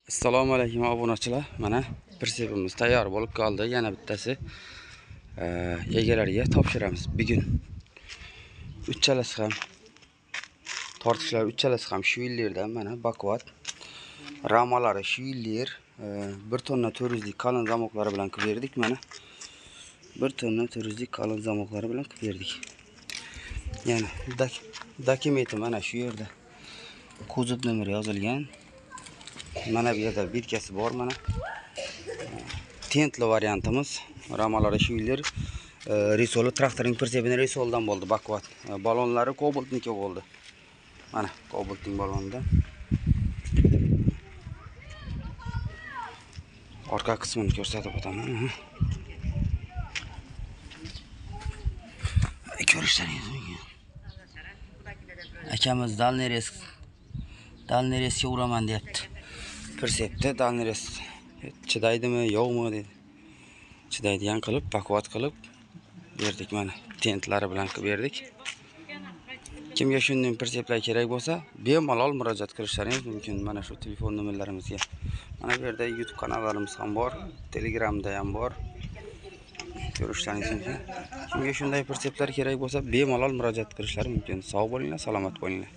Assalomu alaykum obunachilar. Mana pritsepimiz tayyor bo'lib qoldi. Yana bittasi egalariga topshiramiz bugun. Uchalasi ham tortishlar uchalasi ham shu yillardan mana bakvat. Ramalari shu yillar 1 tonna 400 lik qalin zamoqlari bilan qilib berdik mana. 1 tonna 400 lik qalin zamoqlari bilan qilib berdik. Yana dokumenti mana shu yerda. Kuzov nomeri yozilgan. Mana bu yerda birkasi bor mana. Tentli variantimiz. Ramalari shu yillar risoli traktorning pritsepini risoldan bo'ldi bakvat. Balonlari Cobaltniki bo'ldi. Mana Cobaltning balonidan. Orqa qismini ko'rsatib o'taman. Ko'rishlaringiz mumkin. Akamiz dalneresga uraman deyapti. Pritsepda dalneres chidaydimi, yo'qmi dedi. Chidaydigan qilib, bakvat qilib berdik mana. Tentlari bilan qilib berdik. Kimga shunday pritseplar kerak bo'lsa, bemalol murojaat qilishlaringiz mumkin. Mana shu telefon nomerlarimizga. Mana bu yerda YouTube kanallarimiz ham bor, Telegramda ham bor. Ko'rishlaringiz mumkin. Kimga shunday pritseplar kerak bo'lsa, bemalol murojaat qilishlari mumkin. Sog' bo'linglar, salomat bo'linglar.